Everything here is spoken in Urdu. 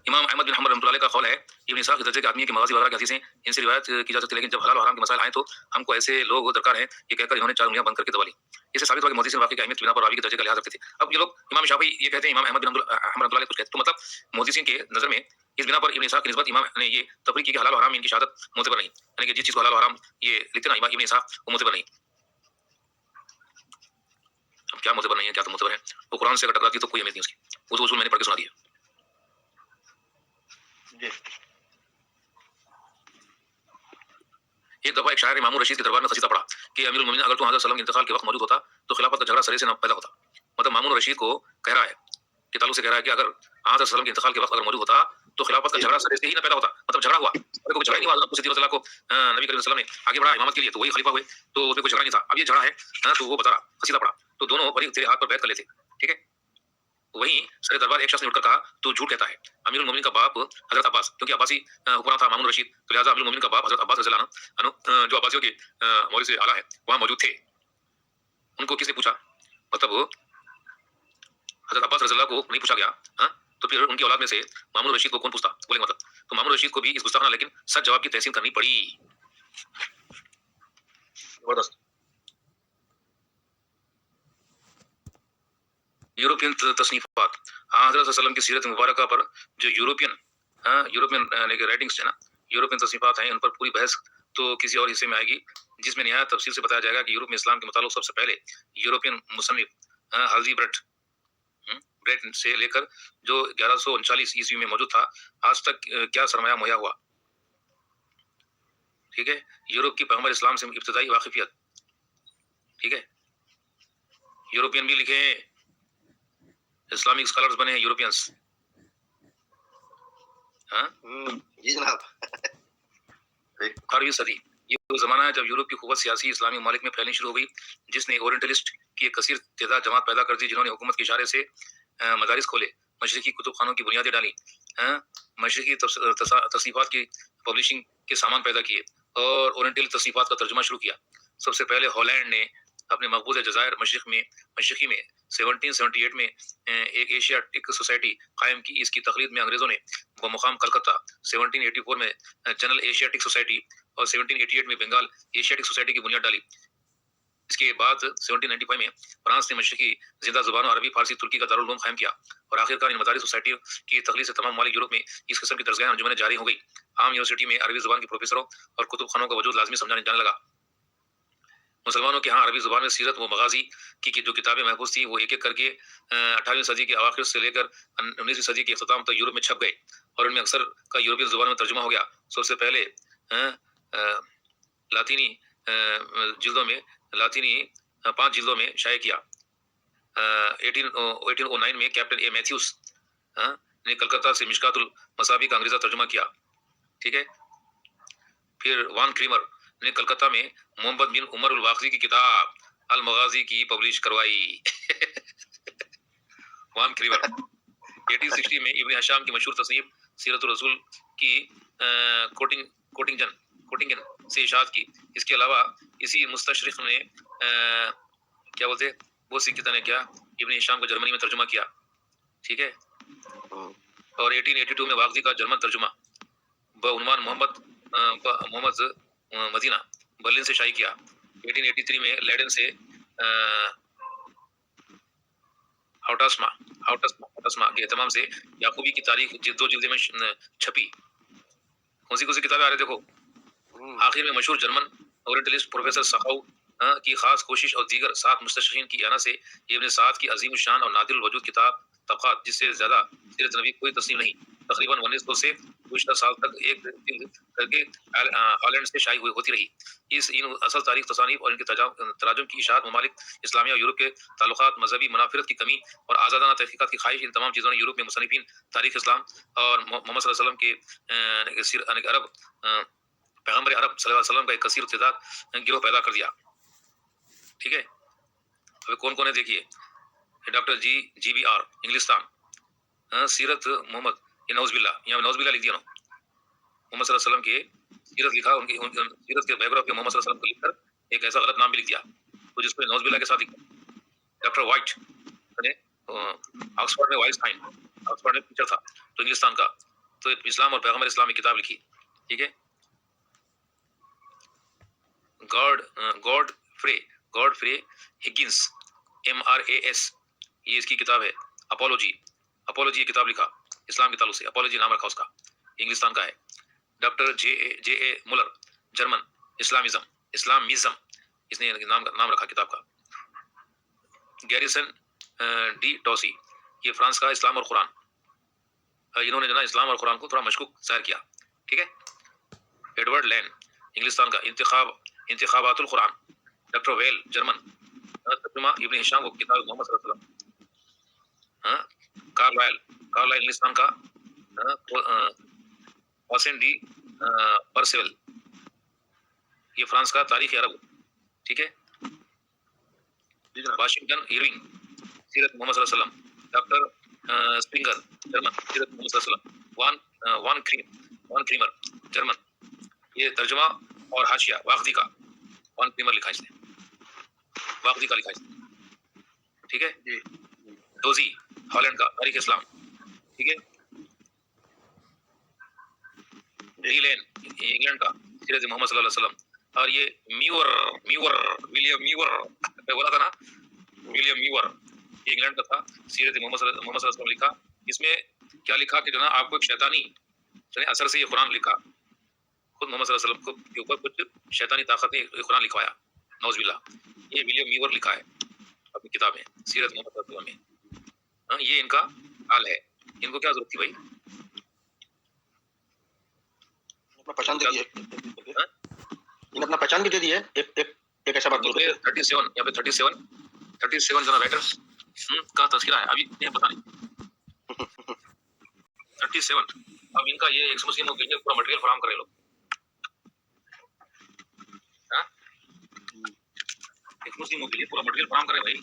امام احمد بن حنبل رحمۃ اللہ علیہ کا قول ہے ابن اسحاق کے درجے کے آدمی ہے کہ مغازی وغیرہ کی حدیثیں ان سے روایت کی جا سکتی ہے، لیکن جب حلال و حرام کے مسائل آئیں تو ہم کو ایسے لوگ درکار ہیں یہ کہہ کر انہوں نے 4 انگلیاں بند کر کے دبا لی۔ اس سے ثابت ہوا کہ محدثین واقعی کی اہمیت کی بنا پر راوی کے درجے کا لحاظ رکھتے تھے۔ اب یہ لوگ امام شافعی یہ کہتے ہیں امام احمد بن حنبل رحمۃ اللہ علیہ کچھ کہتے ہیں، تو مطلب محدثین کے نظر میں اس بنا پر ابن اسحاق کی نسبت امام نے یہ تفریق کی کہ حلال و حرام ان کی شہادت معتبر نہیں، یعنی کہ جس چیز کو حلال و حرام یہ لکھتے نا ابن اسحاق وہ معتبر نہیں۔ اب کیا معتبر نہیں ہے، کیا تو معتبر ہے، وہ قرآن سے اگر ٹکراتی تو کوئی اہمیت نہیں اس کی، وہ تو اصول میں نے پڑھ کے سنا دیا۔ ایک دفعہ ایک شاعر نے مامون رشید کے دربار میں قصیدہ پڑھا کہ امیر المومنین اگر تو حضرت صلی اللہ علیہ وسلم کے انتقال کے وقت موجود ہوتا تو خلافت کا جھگڑا سرے سے نہ پیدا ہوتا۔ مطلب مامون رشید کو کہہ رہا ہے کہ تعلق سے کہہ رہا ہے کہ اگر حضرت صلی اللہ علیہ وسلم کے انتقال کے وقت اگر موجود ہوتا تو خلافت کا جھگڑا سرے سے ہی نہ پیدا ہوتا، مطلب جھگڑا ہوا، کوئی جھگڑا نہیں ہوا، ابو صدیق رضی اللہ کو نبی کریم صلی اللہ علیہ وسلم نے آگے بڑھا امامت کے لیے تو وہی خلیفہ ہوئے، تو اس میں کوئی جھگڑا نہیں تھا۔ اب یہ جھگڑا ہے تو وہ بتا رہا قصیدہ پڑھا تو دونوں بڑی تیرے ہاتھ پر بیعت کر لیتے، ٹھیک ہے۔ وہیں سر دربار ایک شخص نے اٹھ کر کہا تو جھوٹ کہتا ہے، امیر المومنین کا باپ حضرت عباس، کیونکہ عباسی حکمران تھا مامون رشید، تو لہٰذا امیر المومنین کا باپ حضرت عباس رضی اللہ عنہ جو عباسیوں کے مولوی سے اعلیٰ ہے وہاں موجود تھے۔ ان کو کس نے پوچھا؟ مطلب حضرت عباس رضی اللہ کو نہیں پوچھا گیا، ہاں تو پھر ان کی اولاد میں سے مامون رشید کو کون پوچھتا؟ بولے مطلب تو مامون رشید کو بھی اس گستاخانہ لیکن سچ جواب کی تحسین کرنی پڑی۔ زبردست۔ یورپین تصنیفات، حضرت صلی اللہ علیہ وسلم کی سیرت مبارکہ پر جو یورپین رائٹنگس ہے نا، یورپین تصنیفات ہیں، ان پر پوری بحث تو کسی اور حصے میں آئے گی جس میں نہایت تفصیل سے بتایا جائے گا کہ یورپ میں اسلام کے متعلق سب سے پہلے یورپین مصنف ہلزی بریٹ سے لے کر جو 1139 عیسوی میں موجود تھا آج تک کیا سرمایہ مہیا ہوا، ٹھیک ہے۔ یورپ کی پیغمبر اسلام سے ابتدائی واقفیت، ٹھیک ہے۔ یورپین بھی لکھے ہیں، اسلامک اسکالرز بنے ہیں یورپینس، ہاں جی جناب۔ 18ویں صدی یہ وہ زمانہ ہے جب یورپ کی قوت سیاسی اسلامی ممالک میں پھیلنی شروع ہو گئی، جس نے اورینٹلسٹ کی ایک کثیر تعداد جماعت پیدا کر دی جنہوں نے حکومت کے اشارے سے مدارس کھولے، مشرقی کتب خانوں کی بنیادیں ڈالی، مشرقی تصنیفات کی پبلشنگ کے سامان پیدا کیے اور اورینٹل تصنیفات کا ترجمہ شروع کیا۔ سب سے پہلے ہالینڈ نے اپنے مقبوضہ جزائر مشرقی میں 1778 میں ایک ایشیاٹک سوسائٹی قائم کی۔ اس کی تقلید میں انگریزوں نے بمقام کلکتہ 1784 میں جنرل ایشیاٹک سوسائٹی اور 1788 میں بنگال ایشیاٹک سوسائٹی کی بنیاد ڈالی۔ اس کے بعد 1795 میں فرانس نے مشرقی زندہ زبانوں عربی، فارسی، ترکی کا دارالعلوم قائم کیا اور آخرکار ان مدارس سوسائٹیوں کی تخلیق سے تمام ممالک یورپ میں اس قسم کی درسگاہیں انجمنیں جاری ہو گئی۔ عام یونیورسٹی میں عربی زبان کے پروفیسروں اور کتب خانوں کا وجود لازمی سمجھا جانے لگا۔ مسلمانوں کے ہاں عربی زبان میں سیرت و مغازی کی جو کتابیں محفوظ تھیں وہ ایک ایک کر کے 18ویں صدی کے اواخر سے لے کر 19ویں صدی کے اختتام تک یورپ میں چھپ گئے اور ان میں اکثر کا یورپین زبان میں ترجمہ ہو گیا۔ سب سے پہلے لاطینی جلدوں میں 5 جلدوں میں شائع کیا۔ 1809 میں کیپٹن اے میتھیوس نے کلکتہ سے مشکات المصابیح کا انگریزی ترجمہ کیا، ٹھیک ہے۔ پھر وان کریمر نے کلکتہ میں محمد بن عمر الواقدی کی کتاب المغازی کی پبلش کروائی۔ وان کریمر 1860 میں ابن ہشام کی مشہور تصنیف سیرت الرسول کی کوٹنگن سے اشاعت کی۔ اس کے علاوہ اسی مستشرق نے کیا بولتے وہ سکتہ نے کیا ابن ہشام کا جرمنی میں ترجمہ کیا، ٹھیک ہے۔ اور 1882 میں واقدی کا جرمن ترجمہ بعنوان محمد مدینہ برلن سے شائع کیا۔ 1883 میں لیڈن سے ہاؤٹسما کے اہتمام سے یعقوبی کی تاریخ 2 جلدیں میں چھپی۔ کون سی کتابیں آ رہے دیکھو۔ آخر میں مشہور جرمن اورینٹلسٹ پروفیسر سخاؤ کی خاص کوشش اور دیگر 7 مستشرقین کی اعانت سے ابن سعد کی عظیم الشان اور نادر الوجود کتاب طبقات، جس سے زیادہ سیرت نبی کوئی تصنیف نہیں، تقریباً 1900 سے گزشتہ سال تک ایک کر کے ہالینڈ سے شائع ہوتی رہی۔ ان اصل تاریخ تصانیف اور ان کے تراجم کی اشاعت ممالک اسلامیہ اور یورپ کے تعلقات، مذہبی منافرت کی کمی اور آزادانہ تحقیقات کی خواہش، ان تمام چیزوں نے یورپ میں مصنفین تاریخ اسلام اور محمد صلی اللہ علیہ وسلم کے پیغمبر عرب صلی اللہ علیہ وسلم کا ایک کثیر تعداد گروہ پیدا کر دیا، ٹھیک ہے۔ ابھی کون کون ہے دیکھیے، ڈاکٹر جی بی آر انگلستان، سیرت محمد، یہ نوز باللہ، یہاں نوز باللہ لکھ دیا نا، محمد صلی اللہ علیہ وسلم کے سیرت لکھا، ان کی سیرت کے بایوگرافی محمد صلی اللہ علیہ وسلم کو لکھ کر ایک ایسا غلط نام بھی لکھ دیا تو جس کو نوز باللہ کے ساتھ لکھا۔ ڈاکٹر وائٹ نے آکسفورڈ میں وائس ٹائم، آکسفورڈ میں ٹیچر تھا تو انگلستان کا، تو اسلام اور پیغمبر اسلام کی کتاب لکھی. ٹھیک ہے. گاڈ فرے ہگنس MRAS, یہ اس کی کتاب ہے. اپولوجی یہ کتاب لکھا اسلام کے تعلق سے. اپولوجی نام رکھا اس کا, انگلستان کا ہے. ڈاکٹر جے اے مولر, جرمن. اسلامزم اس نے نام رکھا کتاب کا. گیریسن ڈی ٹوسی, یہ فرانس کا. اسلام اور قرآن, انہوں نے جو نا اسلام اور قرآن کو تھوڑا مشکوک ظاہر کیا. ٹھیک ہے. ایڈورڈ لین, انگلستان کا. انتخابات القرآن. Doctor Weil, German. ترجمہ ابن ہشام کو کتاب محمد صلی اللہ علیہ وسلم. کارلائل انگلستان کا. حسین ڈی پرسیول, یہ فرانس کا. تاریخ عرب. ٹھیک ہے. واشنگٹن ایرونگ, سیرت محمد صلی اللہ علیہ وسلم. Doctor Springer, German. سیرت محمد صلی اللہ علیہ وسلم. وان کریمر, جرمن. یہ ترجمہ اور حاشیہ واقدی کا. وان کریمر لکھا اس نے, واقدی کا لکھا اس نے. ٹھیک ہے. دوزی, ہالینڈ کا. تاریخ اسلام. ٹھیک ہے. ڈی لین, انگلینڈ کا. سیرت محمد صلی اللہ علیہ وسلم. اور یہ ولیم میور, میں بولا تھا نا, ولیم میور, یہ انگلینڈ کا تھا. سیرت محمد صلی اللہ علیہ وسلم لکھا. اس میں کیا لکھا کہ جو نا آپ کو ایک شیطانی اثر سے یہ قرآن لکھا. خود محمد صلی اللہ علیہ وسلم کے اوپر کچھ شیطانی طاقت نے قرآن لکھوایا, نعوذ باللہ. یہ ولیم میور لکھا ہے اپنی کتاب میں, سیرت محمد صلی اللہ علیہ وسلم میں. یہ ان کا حال ہے. ان کو کیا ضرورت تھی بھائی؟ اپنا پہچان بھی دے دی ہے. ایک ایسا بات 37 یا پھر 37 جو نا رائٹرز کا تذکرہ ہے. ابھی نہیں پتہ نہیں 37. اب ان کا یہ ایک مسلموں کے لیے پورا مٹیریل فراہم کرے لوگ. ایک مسلموں کے لیے پورا مٹیریل فراہم کرے بھائی.